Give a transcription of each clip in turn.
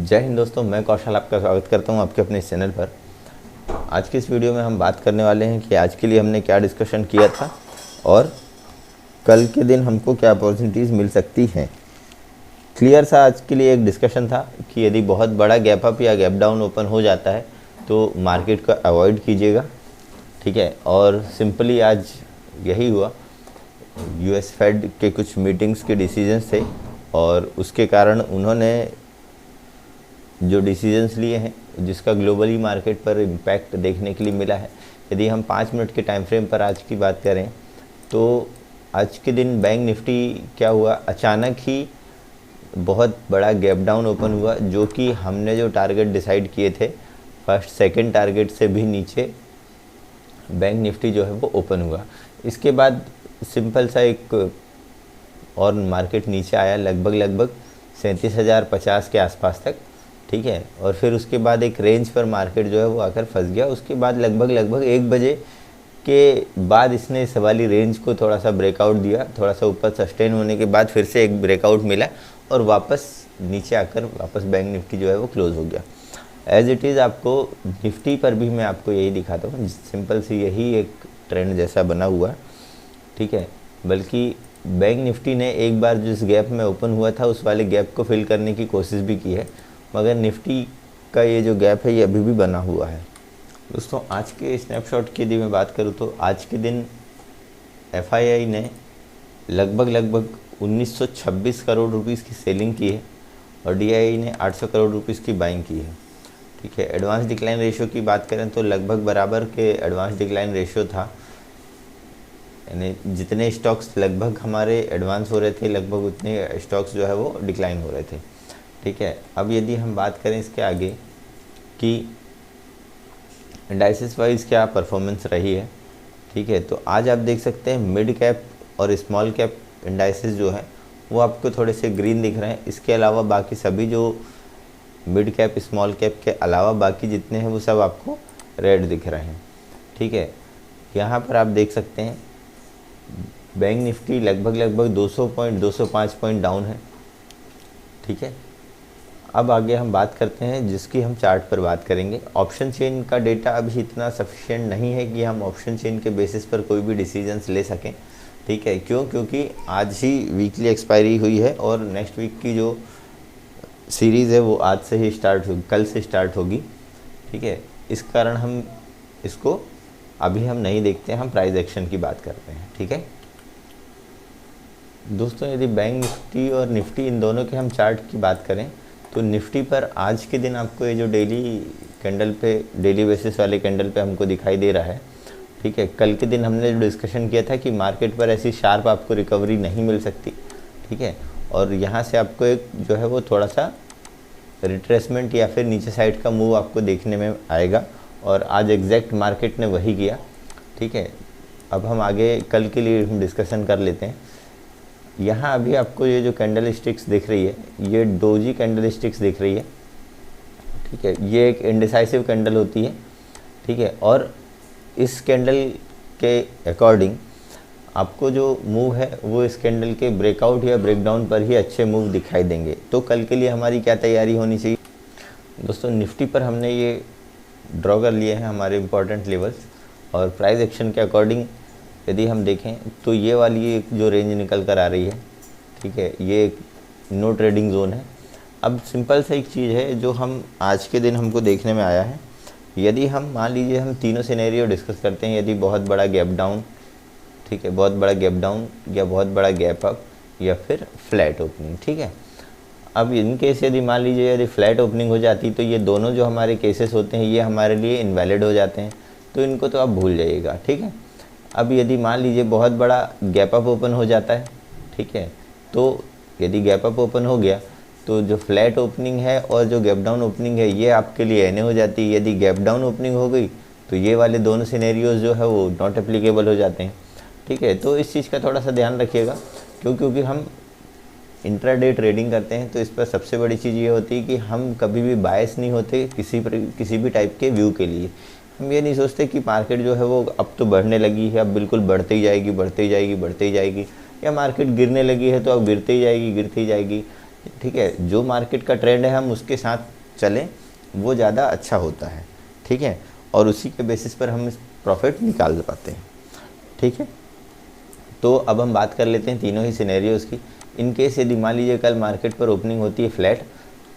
जय हिंद दोस्तों, मैं कौशल आपका स्वागत करता हूं आपके अपने इस चैनल पर। आज की इस वीडियो में हम बात करने वाले हैं कि आज के लिए हमने क्या डिस्कशन किया था और कल के दिन हमको क्या अपॉर्चुनिटीज़ मिल सकती हैं। क्लियर सा आज के लिए एक डिस्कशन था कि यदि बहुत बड़ा गैप अप या गैप डाउन ओपन हो जाता है तो मार्केट को अवॉइड कीजिएगा, ठीक है। और सिंपली आज यही हुआ, यूएस फेड के कुछ मीटिंग्स के डिसीजंस थे और उसके कारण उन्होंने जो डिसीजंस लिए हैं जिसका ग्लोबली मार्केट पर इम्पैक्ट देखने के लिए मिला है। यदि हम 5 मिनट के टाइम फ्रेम पर आज की बात करें तो आज के दिन बैंक निफ्टी क्या हुआ, अचानक ही बहुत बड़ा गैप डाउन ओपन हुआ, जो कि हमने जो टारगेट डिसाइड किए थे फर्स्ट सेकंड टारगेट से भी नीचे बैंक निफ्टी जो है वो ओपन हुआ। इसके बाद सिंपल सा एक और मार्केट नीचे आया लगभग 37,050 के आसपास तक, ठीक है। और फिर उसके बाद एक रेंज पर मार्केट जो है वो आकर फंस गया। उसके बाद लगभग 1 बजे के बाद इसने इस वाली रेंज को थोड़ा सा ब्रेकआउट दिया, थोड़ा सा ऊपर सस्टेन होने के बाद फिर से एक ब्रेकआउट मिला और वापस नीचे आकर वापस बैंक निफ्टी जो है वो क्लोज़ हो गया। एज इट इज़ आपको निफ्टी पर भी मैं आपको यही दिखाता हूँ, सिंपल सी यही एक ट्रेंड जैसा बना हुआ, ठीक है। बल्कि बैंक निफ्टी ने एक बार जिस गैप में ओपन हुआ था उस वाले गैप को फिल करने की कोशिश भी की है, मगर निफ्टी का ये जो गैप है ये अभी भी बना हुआ है। दोस्तों, आज के स्नैपशॉट की यदि मैं बात करूँ तो आज के दिन एफआईआई ने लगभग 1926 करोड़ रुपीस की सेलिंग की है और डीआईआई ने 800 करोड़ रुपीस की बाइंग की है, ठीक है। एडवांस डिक्लाइन रेशियो की बात करें तो लगभग बराबर के एडवांस डिक्लाइन रेशियो था, यानी जितने स्टॉक्स लगभग हमारे एडवांस हो रहे थे लगभग उतने स्टॉक्स जो है वो डिक्लाइन हो रहे थे, ठीक है। अब यदि हम बात करें इसके आगे कि इंडाइसिस वाइज क्या परफॉर्मेंस रही है, ठीक है, तो आज आप देख सकते हैं मिड कैप और स्मॉल कैप इंडाइसिस जो है वो आपको थोड़े से ग्रीन दिख रहे हैं। इसके अलावा बाकी सभी जो मिड कैप स्मॉल कैप के अलावा बाकी जितने हैं वो सब आपको रेड दिख रहे हैं, ठीक है। यहाँ पर आप देख सकते हैं बैंक निफ्टी लगभग 205 पॉइंट डाउन है, ठीक है। अब आगे हम बात करते हैं जिसकी हम चार्ट पर बात करेंगे। ऑप्शन चेन का डेटा अभी इतना सफिशिएंट नहीं है कि हम ऑप्शन चेन के बेसिस पर कोई भी डिसीजंस ले सकें, ठीक है। क्योंकि आज ही वीकली एक्सपायरी हुई है और नेक्स्ट वीक की जो सीरीज़ है वो आज से ही स्टार्ट होगी, कल से स्टार्ट होगी, ठीक है। इस कारण हम इसको अभी हम नहीं देखते हैं, हम प्राइस एक्शन की बात करते हैं, ठीक है। दोस्तों, यदि बैंक निफ्टी और निफ्टी इन दोनों के हम चार्ट की बात करें तो निफ्टी पर आज के दिन आपको ये जो डेली बेसिस वाले कैंडल पे हमको दिखाई दे रहा है, ठीक है। कल के दिन हमने जो डिस्कशन किया था कि मार्केट पर ऐसी शार्प आपको रिकवरी नहीं मिल सकती, ठीक है। और यहाँ से आपको एक जो है वो थोड़ा सा रिट्रेसमेंट या फिर नीचे साइड का मूव आपको देखने में आएगा और आज एग्जैक्ट मार्केट ने वही किया, ठीक है। अब हम आगे कल के लिए हम डिस्कशन कर लेते हैं। यहाँ अभी आपको ये जो कैंडल स्टिक्स दिख रही है ये डोजी कैंडल स्टिक्स दिख रही है, ठीक है। ये एक इंडिसाइसिव कैंडल होती है, ठीक है। और इस कैंडल के अकॉर्डिंग आपको जो मूव है वो इस कैंडल के ब्रेकआउट या ब्रेकडाउन पर ही अच्छे मूव दिखाई देंगे। तो कल के लिए हमारी क्या तैयारी होनी चाहिए दोस्तों, निफ्टी पर हमने ये ड्रॉ कर लिए हैं हमारे इम्पोर्टेंट लेवल्स और प्राइस एक्शन के अकॉर्डिंग यदि हम देखें तो ये वाली एक जो रेंज निकल कर आ रही है, ठीक है, ये एक नो ट्रेडिंग जोन है। अब सिंपल सा एक चीज़ है जो हम आज के दिन हमको देखने में आया है, यदि हम मान लीजिए हम तीनों सिनेरियो डिस्कस करते हैं, यदि बहुत बड़ा गैप डाउन, ठीक है, बहुत बड़ा गैप डाउन या बहुत बड़ा गैप अप या फिर फ्लैट ओपनिंग, ठीक है। अब इन केस यदि मान लीजिए यदि फ्लैट ओपनिंग हो जाती तो ये दोनों जो हमारे केसेस होते हैं ये हमारे लिए इनवैलिड हो जाते हैं, तो इनको तो आप भूल जाइएगा, ठीक है। अब यदि मान लीजिए बहुत बड़ा गैप अप ओपन हो जाता है, ठीक है, तो यदि गैप अप ओपन हो गया तो जो फ्लैट ओपनिंग है और जो गैप डाउन ओपनिंग है ये आपके लिए एने हो जाती है। यदि गैप डाउन ओपनिंग हो गई तो ये वाले दोनों सिनेरियोज जो है वो नॉट एप्लीकेबल हो जाते हैं, ठीक है। तो इस चीज़ का थोड़ा सा ध्यान रखिएगा क्योंकि हम इंट्राडे ट्रेडिंग करते हैं तो इस पर सबसे बड़ी चीज़ ये होती है कि हम कभी भी बायस नहीं होते किसी भी टाइप के व्यू के लिए। हम ये नहीं सोचते कि मार्केट जो है वो अब तो बढ़ने लगी है, अब बिल्कुल बढ़ते ही जाएगी, या मार्केट गिरने लगी है तो अब गिरते ही जाएगी, ठीक है। जो मार्केट का ट्रेंड है हम उसके साथ चलें वो ज़्यादा अच्छा होता है, ठीक है, और उसी के बेसिस पर हम प्रॉफिट निकाल पाते हैं, ठीक है। तो अब हम बात कर लेते हैं तीनों ही सिनेरियोज़ की। इन केस यदि मान लीजिए कल मार्केट पर ओपनिंग होती है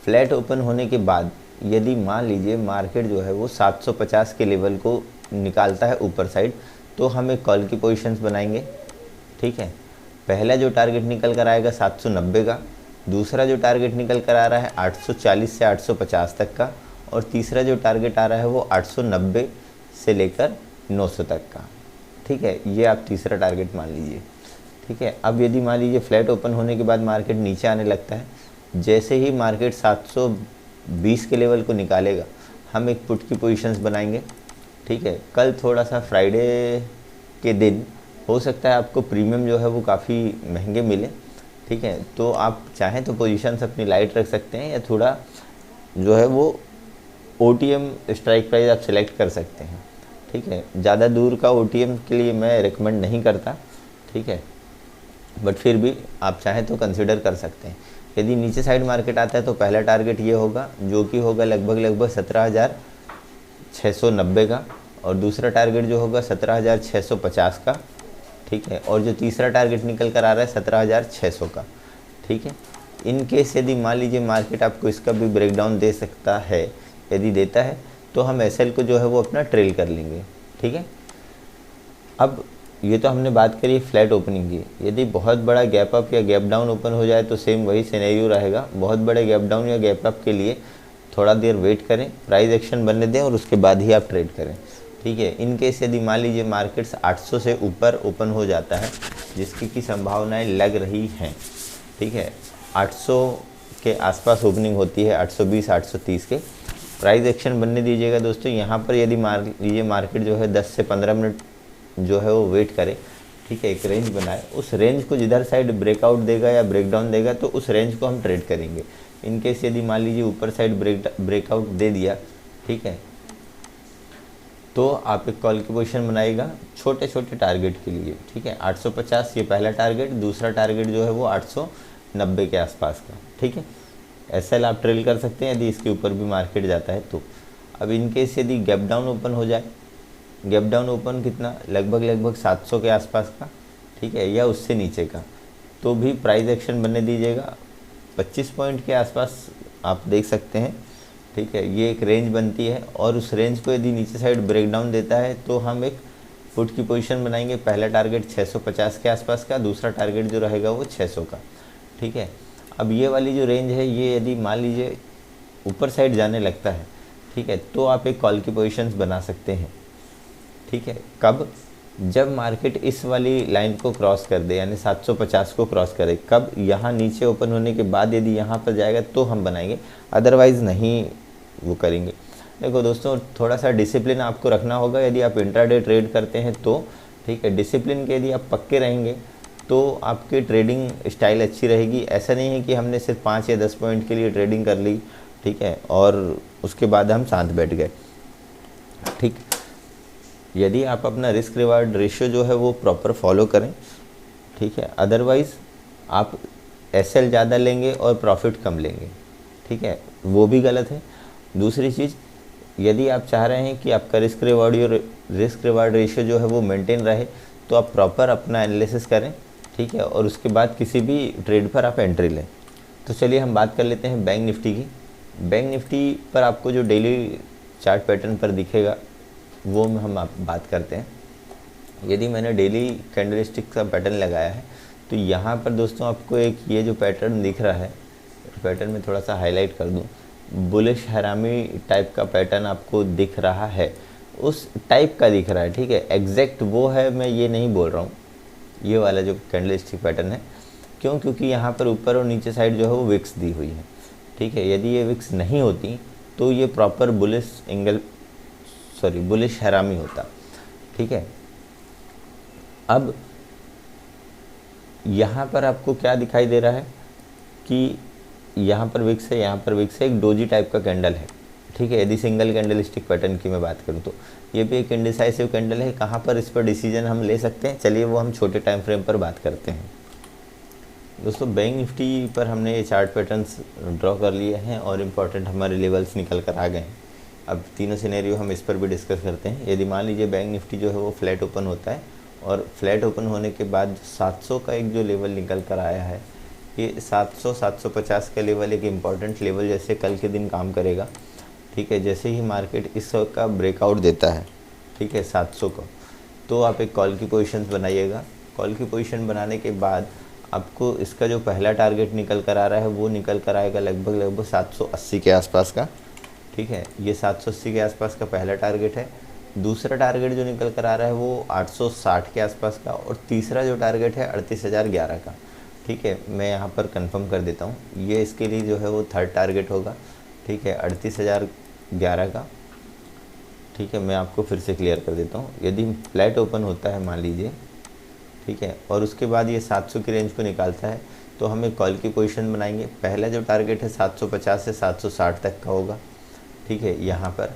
फ्लैट ओपन होने के बाद यदि मान लीजिए मार्केट जो है वो 750 के लेवल को निकालता है ऊपर साइड, तो हम एक कॉल की पोजीशंस बनाएंगे, ठीक है। पहला जो टारगेट निकल कर आएगा 790 का, दूसरा जो टारगेट निकल कर आ रहा है 840 से 850 तक का, और तीसरा जो टारगेट आ रहा है वो 890 से लेकर 900 तक का, ठीक है। ये आप तीसरा टारगेट मान लीजिए, ठीक है। अब यदि मान लीजिए फ्लैट ओपन होने के बाद मार्केट नीचे आने लगता है, जैसे ही मार्केट 720 के लेवल को निकालेगा हम एक पुट की पोजीशंस बनाएंगे, ठीक है। कल थोड़ा सा फ्राइडे के दिन हो सकता है आपको प्रीमियम जो है वो काफ़ी महंगे मिले, ठीक है। तो आप चाहें तो पोजीशंस अपनी लाइट रख सकते हैं या थोड़ा जो है वो OTM स्ट्राइक प्राइस आप सेलेक्ट कर सकते हैं, ठीक है। ज़्यादा दूर का OTM के लिए मैं रिकमेंड नहीं करता, ठीक है, बट फिर भी आप चाहें तो कंसिडर कर सकते हैं। यदि नीचे साइड मार्केट आता है तो पहला टारगेट ये होगा जो कि होगा लगभग 17,690 का, और दूसरा टारगेट जो होगा 17,650 का, ठीक है, और जो तीसरा टारगेट निकल कर आ रहा है 17,600 का, ठीक है। इन केस यदि मान लीजिए मार्केट आपको इसका भी ब्रेकडाउन दे सकता है, यदि देता है तो हम SL को जो है वो अपना ट्रेल कर लेंगे, ठीक है। अब ये तो हमने बात करी फ्लैट ओपनिंग की। यदि बहुत बड़ा गैप अप या गैप डाउन ओपन हो जाए तो सेम वही सिनेरियो रहेगा। बहुत बड़े गैप डाउन या गैप अप के लिए थोड़ा देर वेट करें, प्राइस एक्शन बनने दें और उसके बाद ही आप ट्रेड करें, ठीक है। इन केस यदि मान लीजिए मार्केट्स 800 से ऊपर ओपन हो जाता है, जिसकी की संभावनाएं लग रही हैं, ठीक है, 800 के आसपास ओपनिंग होती है, 820 830 के, प्राइस एक्शन बनने दीजिएगा दोस्तों। यहाँ पर यदि मान लीजिए मार्केट जो है 10 से 15 मिनट जो है वो वेट करे, ठीक है, एक रेंज बनाए, उस रेंज को जिधर साइड ब्रेकआउट देगा या ब्रेकडाउन देगा तो उस रेंज को हम ट्रेड करेंगे। इन केस यदि मान लीजिए ऊपर साइड ब्रेकआउट दे दिया, ठीक है, तो आप एक कॉल की पोजीशन बनाएगा छोटे छोटे टारगेट के लिए, ठीक है। 850 ये पहला टारगेट, दूसरा टारगेट जो है वो 890 के आसपास का, ठीक है। SL आप ट्रेल कर सकते हैं यदि इसके ऊपर भी मार्केट जाता है तो। अब इन केस यदि गैप डाउन ओपन हो जाए, गैप डाउन ओपन कितना लगभग 700 के आसपास का, ठीक है, या उससे नीचे का, तो भी प्राइस एक्शन बनने दीजिएगा 25 पॉइंट के आसपास आप देख सकते हैं, ठीक है। ये एक रेंज बनती है और उस रेंज को यदि नीचे साइड ब्रेकडाउन देता है तो हम एक पुट की पोजीशन बनाएंगे। पहला टारगेट 650 के आसपास का, दूसरा टारगेट जो रहेगा वो 600 का, ठीक है। अब ये वाली जो रेंज है ये यदि मान लीजिए ऊपर साइड जाने लगता है, ठीक है, तो आप एक कॉल की पोजीशंस बना सकते हैं, ठीक है। कब? जब मार्केट इस वाली लाइन को क्रॉस कर दे, यानी 750 को क्रॉस करे, कब? यहाँ नीचे ओपन होने के बाद यदि यहाँ पर जाएगा तो हम बनाएंगे, अदरवाइज़ नहीं वो करेंगे। देखो दोस्तों, थोड़ा सा डिसिप्लिन आपको रखना होगा यदि आप इंट्राडे ट्रेड करते हैं तो, ठीक है। डिसिप्लिन के यदि आप पक्के रहेंगे तो आपकी ट्रेडिंग स्टाइल अच्छी रहेगी। ऐसा नहीं है कि हमने सिर्फ 5 या 10 पॉइंट के लिए ट्रेडिंग कर ली, ठीक है, और उसके बाद हम शांत बैठ गए, ठीक। यदि आप अपना रिस्क रिवार्ड रेशियो जो है वो प्रॉपर फॉलो करें, ठीक है, अदरवाइज़ आप SL ज़्यादा लेंगे और प्रॉफिट कम लेंगे, ठीक है, वो भी गलत है। दूसरी चीज़, यदि आप चाह रहे हैं कि आपका रिस्क रिवार्ड रेशियो जो है वो मेंटेन रहे तो आप प्रॉपर अपना एनालिसिस करें, ठीक है, और उसके बाद किसी भी ट्रेड पर आप एंट्री लें। तो चलिए हम बात कर लेते हैं बैंक निफ्टी की। बैंक निफ्टी पर आपको जो डेली चार्ट पैटर्न पर दिखेगा वो हम आप बात करते हैं। यदि मैंने डेली कैंडलस्टिक का पैटर्न लगाया है तो यहाँ पर दोस्तों आपको एक ये जो पैटर्न दिख रहा है, पैटर्न में थोड़ा सा हाईलाइट कर दूँ, बुलिश हरामी टाइप का पैटर्न आपको दिख रहा है, उस टाइप का दिख रहा है, ठीक है। एग्जैक्ट वो है मैं ये नहीं बोल रहा हूँ, ये वाला जो कैंडलस्टिक पैटर्न है। क्यों? क्योंकि यहाँ पर ऊपर और नीचे साइड जो है वो विक्स दी हुई है, ठीक है। यदि ये विक्स नहीं होती तो ये प्रॉपर बुलिश हरामी होता, ठीक है। अब यहाँ पर आपको क्या दिखाई दे रहा है कि यहाँ पर विक्स है, यहाँ पर विक्स है, एक डोजी टाइप का कैंडल है, ठीक है। यदि सिंगल कैंडल स्टिक पैटर्न की मैं बात करूँ तो ये भी एक इंडिसाइसिव कैंडल है। कहाँ पर इस पर डिसीजन हम ले सकते हैं, चलिए वो हम छोटे टाइम फ्रेम पर बात करते हैं। दोस्तों बैंक निफ्टी पर हमने ये चार्ट पैटर्न्स ड्रॉ कर लिए हैं और इम्पॉर्टेंट हमारे लेवल्स निकल कर आ गए हैं। अब तीनों सिनेरियो हम इस पर भी डिस्कस करते हैं। यदि मान लीजिए बैंक निफ्टी जो है वो फ्लैट ओपन होता है और फ्लैट ओपन होने के बाद 700 का एक जो लेवल निकल कर आया है, ये 700-750 का लेवल एक इम्पॉर्टेंट लेवल जैसे कल के दिन काम करेगा। ठीक है, जैसे ही मार्केट इस का ब्रेकआउट देता है, ठीक है, 700 का, तो आप एक कॉल की पोजीशंस बनाइएगा। कॉल की पोजीशन बनाने के बाद आपको इसका जो पहला टारगेट निकल कर आ रहा है वो निकल कर आएगा लगभग 780 के आसपास का। ठीक है, ये 780 के आसपास का पहला टारगेट है। दूसरा टारगेट जो निकल कर आ रहा है वो 860 के आसपास का, और तीसरा जो टारगेट है 38,011 का। ठीक है, मैं यहाँ पर कंफर्म कर देता हूँ, ये इसके लिए जो है वो थर्ड टारगेट होगा। ठीक है, 38,011 का। ठीक है, मैं आपको फिर से क्लियर कर देता हूँ। यदि फ्लैट ओपन होता है मान लीजिए, ठीक है, और उसके बाद ये 700 की रेंज को निकालता है, तो हम एक कॉल की पोजीशन बनाएंगे। पहला जो टारगेट है 750 से 760 तक का होगा। ठीक है, यहाँ पर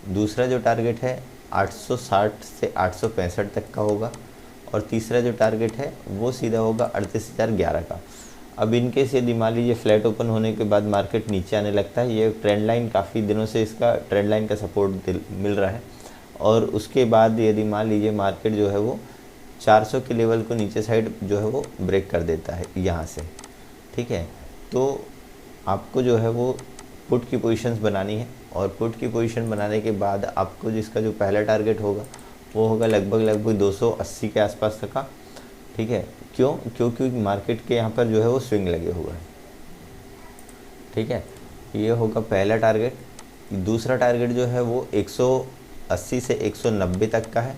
दूसरा जो टारगेट है 860 से 865 तक का होगा, और तीसरा जो टारगेट है वो सीधा होगा 38,011 का। अब इनके से यदि मान लीजिए फ्लैट ओपन होने के बाद मार्केट नीचे आने लगता है, ये ट्रेंड लाइन काफ़ी दिनों से इसका ट्रेंड लाइन का सपोर्ट मिल रहा है, और उसके बाद यदि मान लीजिए मार्केट जो है वो 400 के लेवल को नीचे साइड जो है वो ब्रेक कर देता है यहाँ से। ठीक है, तो आपको जो है वो पुट की पोजीशंस बनानी है, और पुट की पोजीशन बनाने के बाद आपको जिसका जो पहला टारगेट होगा वो होगा लगभग 280 के आसपास तक का। ठीक है, क्योंकि मार्केट के यहाँ पर जो है वो स्विंग लगे हुए हैं। ठीक है, ये होगा पहला टारगेट। दूसरा टारगेट जो है वो 180 से 190 तक का है।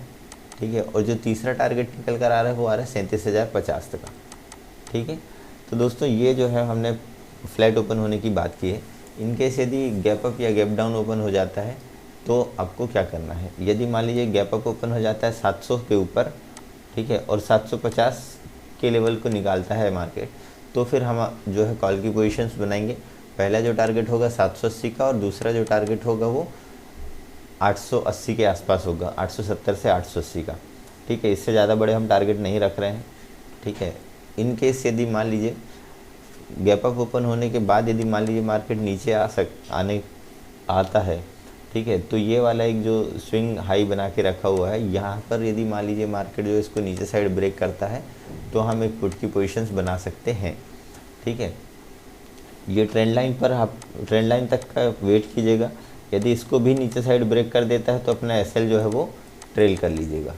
ठीक है, और जो तीसरा टारगेट निकल कर आ रहा है वो आ रहा है 37,050 तक का। ठीक है, तो दोस्तों ये जो है हमने फ्लैट ओपन होने की बात की है। इनकेस यदि गैप अप या गैप डाउन ओपन हो जाता है तो आपको क्या करना है। यदि मान लीजिए गैप अप ओपन हो जाता है 700 के ऊपर, ठीक है, और 750 के लेवल को निकालता है मार्केट, तो फिर हम जो है कॉल की पोजीशंस बनाएंगे। पहला जो टारगेट होगा 780 का, और दूसरा जो टारगेट होगा वो 880 के आसपास होगा, 870 से 880 का। ठीक है, इससे ज़्यादा बड़े हम टारगेट नहीं रख रहे हैं। ठीक है, इन केस यदि मान लीजिए गैप अप ओपन होने के बाद यदि मान लीजिए मार्केट नीचे आता है, ठीक है, तो ये वाला एक जो स्विंग हाई बना के रखा हुआ है, यहाँ पर यदि मान लीजिए मार्केट जो इसको नीचे साइड ब्रेक करता है तो हम एक पुट की पोजीशंस बना सकते हैं। ठीक है, ये ट्रेंड लाइन पर आप ट्रेंड लाइन तक का वेट कीजिएगा। यदि इसको भी नीचे साइड ब्रेक कर देता है तो अपना एसएल जो है वो ट्रेल कर लीजिएगा।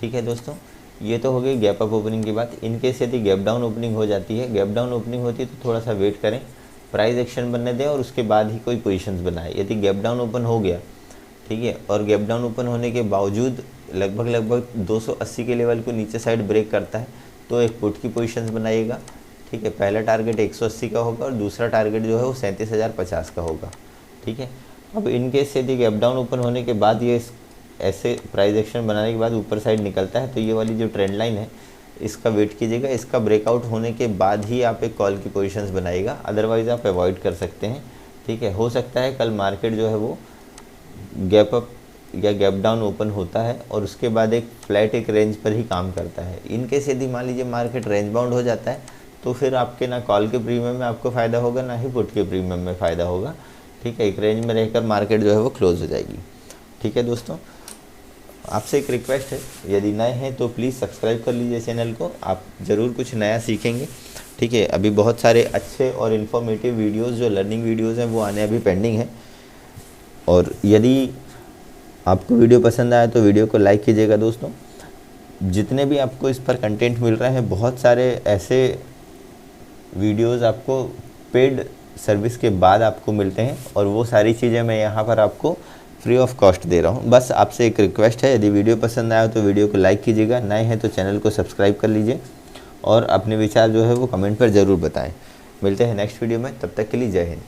ठीक है दोस्तों, ये तो हो गई गैप अप ओपनिंग की बात। इनकेस यदि गैप डाउन ओपनिंग हो जाती है, गैप डाउन ओपनिंग होती है तो थोड़ा सा वेट करें, प्राइस एक्शन बनने दें और उसके बाद ही कोई पोजीशंस बनाए। यदि गैप डाउन ओपन हो गया, ठीक है, और गैप डाउन ओपन होने के बावजूद लगभग 280 के लेवल को नीचे साइड ब्रेक करता है, तो एक पुट की पोजीशंस बनाइएगा। ठीक है, पहला टारगेट 180 का होगा और दूसरा टारगेट जो है वो 37,050 का होगा। ठीक है, अब इनकेस यदि गैप डाउन ओपन होने के बाद ये ऐसे प्राइस एक्शन बनाने के बाद ऊपर साइड निकलता है, तो ये वाली जो ट्रेंड लाइन है इसका वेट कीजिएगा। इसका ब्रेकआउट होने के बाद ही आप एक कॉल की पोजीशंस बनाइएगा, अदरवाइज़ आप अवॉइड कर सकते हैं। ठीक है, हो सकता है कल मार्केट जो है वो गैप अप या गैप डाउन ओपन होता है और उसके बाद एक फ्लैट एक रेंज पर ही काम करता है। इनकेस यदि मान लीजिए मार्केट रेंज बाउंड हो जाता है तो फिर आपके ना कॉल के प्रीमियम में आपको फ़ायदा होगा, ना ही पुट के प्रीमियम में फ़ायदा होगा। ठीक है, एक रेंज में रहकर मार्केट जो है वो क्लोज हो जाएगी। ठीक है दोस्तों, आपसे एक रिक्वेस्ट है, यदि नए हैं तो प्लीज़ सब्सक्राइब कर लीजिए चैनल को, आप ज़रूर कुछ नया सीखेंगे। ठीक है, अभी बहुत सारे अच्छे और इन्फॉर्मेटिव वीडियोस जो लर्निंग वीडियोस हैं वो आने अभी पेंडिंग है। और यदि आपको वीडियो पसंद आया तो वीडियो को लाइक कीजिएगा दोस्तों। जितने भी आपको इस पर कंटेंट मिल रहे हैं, बहुत सारे ऐसे वीडियोस आपको पेड सर्विस के बाद आपको मिलते हैं, और वो सारी चीज़ें मैं यहाँ पर आपको फ्री ऑफ कॉस्ट दे रहा हूँ। बस आपसे एक रिक्वेस्ट है, यदि वीडियो पसंद आया तो वीडियो को लाइक कीजिएगा, नए हैं तो चैनल को सब्सक्राइब कर लीजिए, और अपने विचार जो है वो कमेंट पर ज़रूर बताएं। मिलते हैं नेक्स्ट वीडियो में, तब तक के लिए जय हिंद।